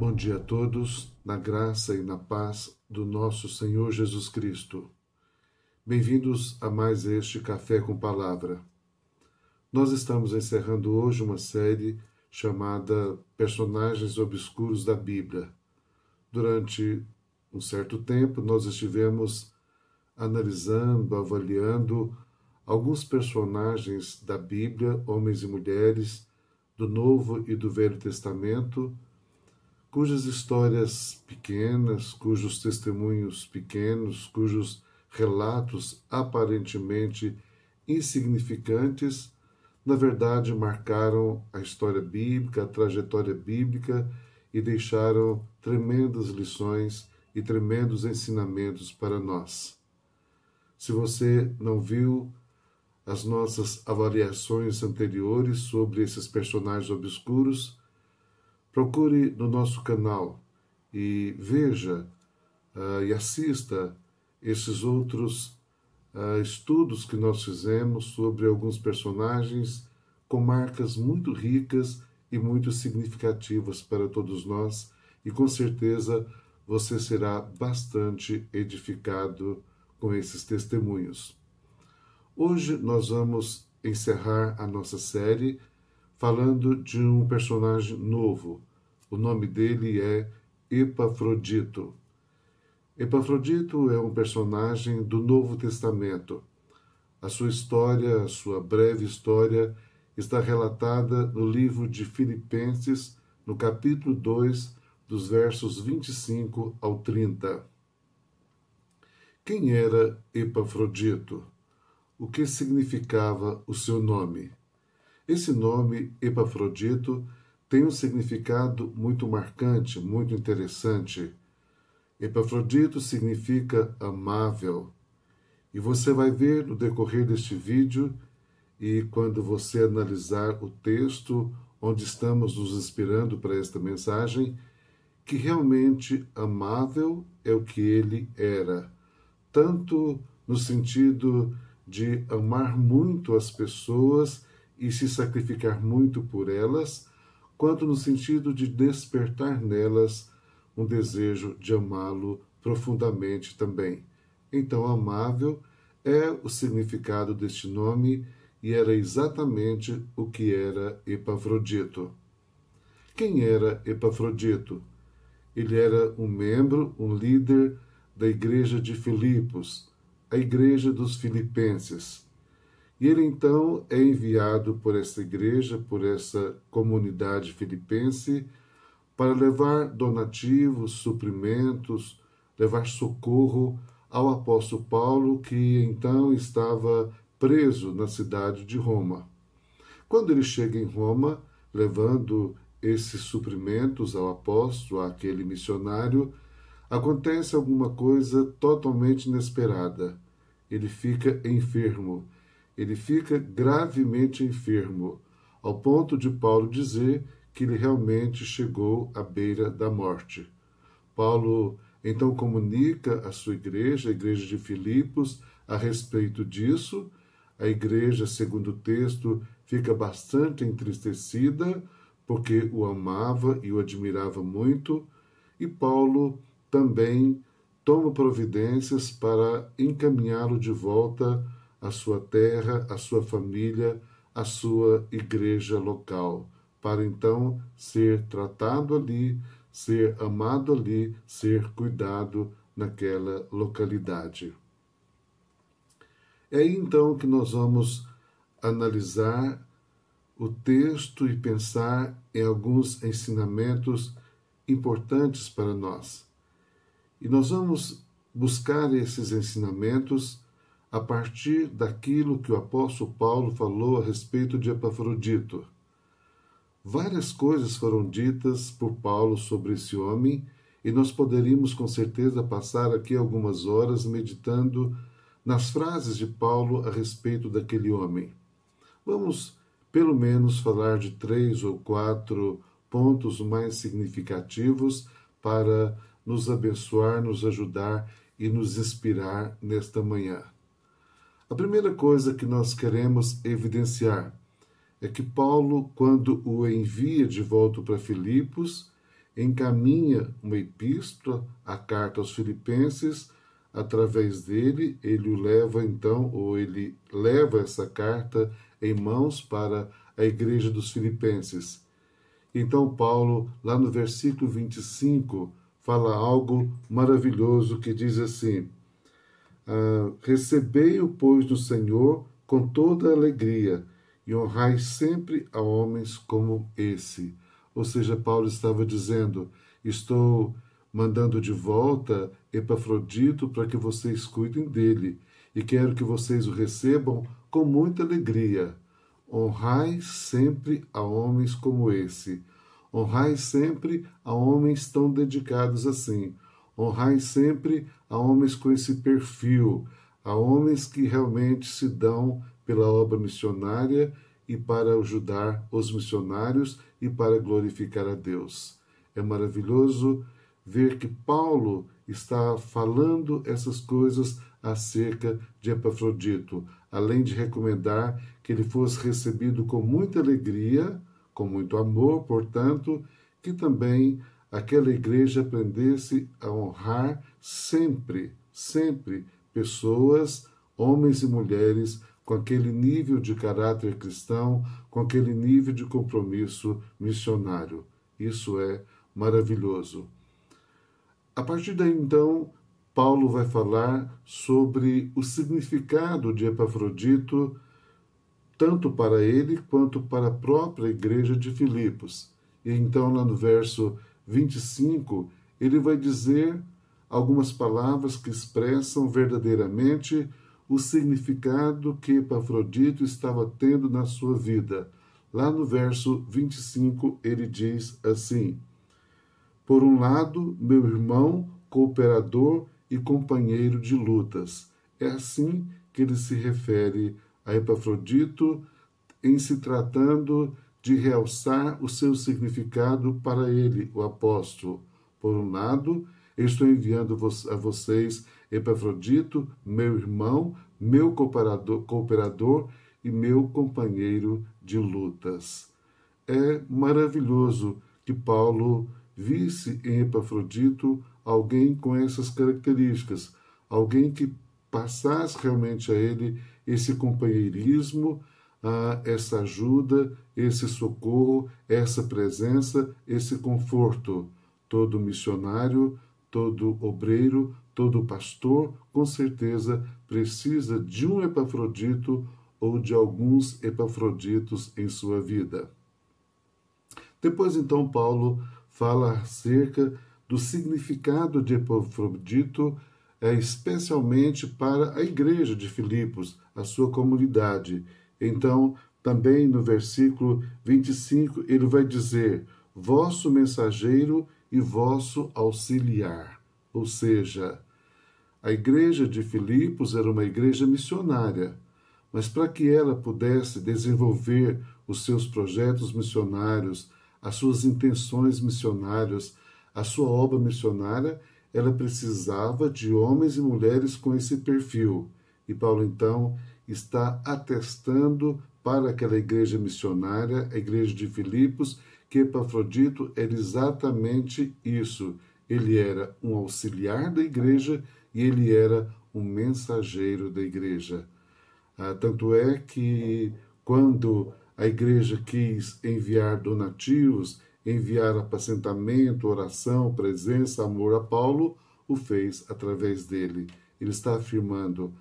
Bom dia a todos, na graça e na paz do nosso Senhor Jesus Cristo. Bem-vindos a mais este Café com Palavra. Nós estamos encerrando hoje uma série chamada Personagens Obscuros da Bíblia. Durante um certo tempo, nós estivemos analisando, avaliando alguns personagens da Bíblia, homens e mulheres, do Novo e do Velho Testamento, cujas histórias pequenas, cujos testemunhos pequenos, cujos relatos aparentemente insignificantes, na verdade marcaram a história bíblica, a trajetória bíblica e deixaram tremendas lições e tremendos ensinamentos para nós. Se você não viu as nossas avaliações anteriores sobre esses personagens obscuros, procure no nosso canal e veja e assista esses outros estudos que nós fizemos sobre alguns personagens com marcas muito ricas e muito significativas para todos nós, e com certeza você será bastante edificado com esses testemunhos. Hoje nós vamos encerrar a nossa série falando de um personagem novo. O nome dele é Epafrodito. Epafrodito é um personagem do Novo Testamento. A sua história, a sua breve história, está relatada no livro de Filipenses, no capítulo 2, dos versos 25 ao 30. Quem era Epafrodito? O que significava o seu nome? Esse nome, Epafrodito, tem um significado muito marcante, muito interessante. Epafrodito significa amável. E você vai ver no decorrer deste vídeo, e quando você analisar o texto onde estamos nos inspirando para esta mensagem, que realmente amável é o que ele era, tanto no sentido de amar muito as pessoas e se sacrificar muito por elas, quanto no sentido de despertar nelas um desejo de amá-lo profundamente também. Então, amável é o significado deste nome e era exatamente o que era Epafrodito. Quem era Epafrodito? Ele era um membro, um líder da igreja de Filipos, a igreja dos filipenses. E ele então é enviado por essa igreja, por essa comunidade filipense, para levar donativos, suprimentos, levar socorro ao apóstolo Paulo, que então estava preso na cidade de Roma. Quando ele chega em Roma, levando esses suprimentos ao apóstolo, àquele missionário, acontece alguma coisa totalmente inesperada. Ele fica enfermo. Ele fica gravemente enfermo, ao ponto de Paulo dizer que ele realmente chegou à beira da morte. Paulo então comunica à sua igreja, a igreja de Filipos, a respeito disso. A igreja, segundo o texto, fica bastante entristecida, porque o amava e o admirava muito, e Paulo também toma providências para encaminhá-lo de volta à sua terra, à sua família, à sua igreja local, para então ser tratado ali, ser amado ali, ser cuidado naquela localidade. É aí então que nós vamos analisar o texto e pensar em alguns ensinamentos importantes para nós. E nós vamos buscar esses ensinamentos a partir daquilo que o apóstolo Paulo falou a respeito de Epafrodito. Várias coisas foram ditas por Paulo sobre esse homem, e nós poderíamos com certeza passar aqui algumas horas meditando nas frases de Paulo a respeito daquele homem. Vamos, pelo menos, falar de 3 ou 4 pontos mais significativos para nos abençoar, nos ajudar e nos inspirar nesta manhã. A primeira coisa que nós queremos evidenciar é que Paulo, quando o envia de volta para Filipos, encaminha uma epístola, a carta aos Filipenses. Através dele, ele o leva então, ou ele leva essa carta em mãos para a igreja dos Filipenses. Então Paulo, lá no versículo 25, fala algo maravilhoso que diz assim: recebei-o, pois, no Senhor com toda alegria, e honrai sempre a homens como esse. Ou seja, Paulo estava dizendo: estou mandando de volta Epafrodito para que vocês cuidem dele, e quero que vocês o recebam com muita alegria. Honrai sempre a homens como esse. Honrai sempre a homens tão dedicados assim. Honrai sempre a homens com esse perfil, a homens que realmente se dão pela obra missionária e para ajudar os missionários e para glorificar a Deus. É maravilhoso ver que Paulo está falando essas coisas acerca de Epafrodito, além de recomendar que ele fosse recebido com muita alegria, com muito amor, portanto, que também aquela igreja aprendesse a honrar sempre, sempre pessoas, homens e mulheres, com aquele nível de caráter cristão, com aquele nível de compromisso missionário. Isso é maravilhoso. A partir daí, então, Paulo vai falar sobre o significado de Epafrodito, tanto para ele quanto para a própria igreja de Filipos. E então, lá no verso 25, ele vai dizer algumas palavras que expressam verdadeiramente o significado que Epafrodito estava tendo na sua vida. Lá no verso 25, ele diz assim: por um lado, meu irmão, cooperador e companheiro de lutas. É assim que ele se refere a Epafrodito, em se tratando de realçar o seu significado para ele, o apóstolo. Por um lado, eu estou enviando a vocês Epafrodito, meu irmão, meu cooperador e meu companheiro de lutas. É maravilhoso que Paulo visse em Epafrodito alguém com essas características, alguém que passasse realmente a ele esse companheirismo, essa ajuda, esse socorro, essa presença, esse conforto. Todo missionário, todo obreiro, todo pastor, com certeza precisa de um Epafrodito ou de alguns Epafroditos em sua vida. Depois, então, Paulo fala acerca do significado de Epafrodito, especialmente para a igreja de Filipos, a sua comunidade. Então, também no versículo 25, ele vai dizer: vosso mensageiro e vosso auxiliar. Ou seja, a igreja de Filipos era uma igreja missionária, mas para que ela pudesse desenvolver os seus projetos missionários, as suas intenções missionárias, a sua obra missionária, ela precisava de homens e mulheres com esse perfil. E Paulo, então, está atestando para aquela igreja missionária, a igreja de Filipos, que Epafrodito era exatamente isso. Ele era um auxiliar da igreja e ele era um mensageiro da igreja. Tanto é que quando a igreja quis enviar donativos, enviar apacentamento, oração, presença, amor a Paulo, o fez através dele. Ele está afirmando: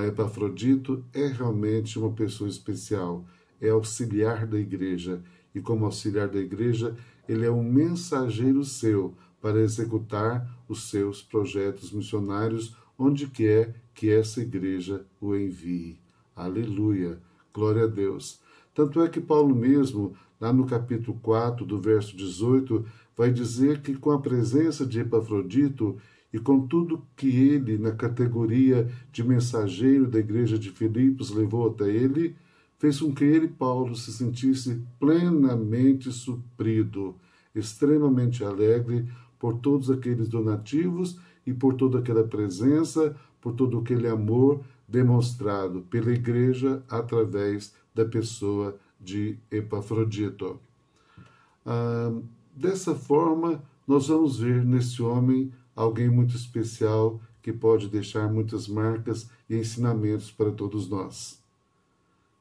Epafrodito é realmente uma pessoa especial, é auxiliar da igreja, e como auxiliar da igreja, ele é um mensageiro seu para executar os seus projetos missionários onde quer que essa igreja o envie. Aleluia! Glória a Deus! Tanto é que Paulo mesmo, lá no capítulo 4, do verso 18, vai dizer que com a presença de Epafrodito e com tudo que ele, na categoria de mensageiro da igreja de Filipos, levou até ele, fez com que ele, Paulo, se sentisse plenamente suprido, extremamente alegre por todos aqueles donativos e por toda aquela presença, por todo aquele amor demonstrado pela igreja através da pessoa de Epafrodito. Dessa forma, nós vamos ver nesse homem alguém muito especial que pode deixar muitas marcas e ensinamentos para todos nós.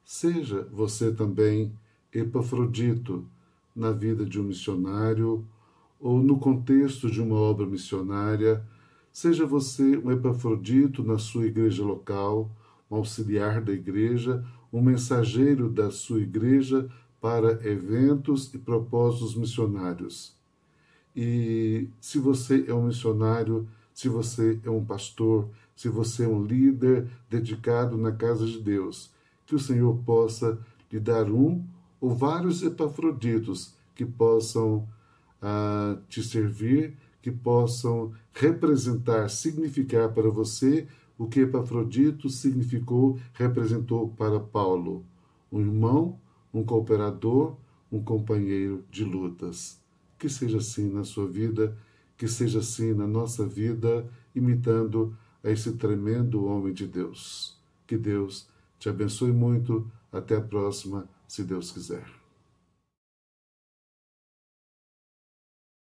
Seja você também Epafrodito na vida de um missionário ou no contexto de uma obra missionária. Seja você um Epafrodito na sua igreja local, um auxiliar da igreja, um mensageiro da sua igreja para eventos e propósitos missionários. E se você é um missionário, se você é um pastor, se você é um líder dedicado na casa de Deus, que o Senhor possa lhe dar um ou vários Epafroditos que possam te servir, que possam representar, significar para você o que Epafrodito significou, representou para Paulo. Um irmão, um cooperador, um companheiro de lutas. Que seja assim na sua vida, que seja assim na nossa vida, imitando a esse tremendo homem de Deus. Que Deus te abençoe muito. Até a próxima, se Deus quiser.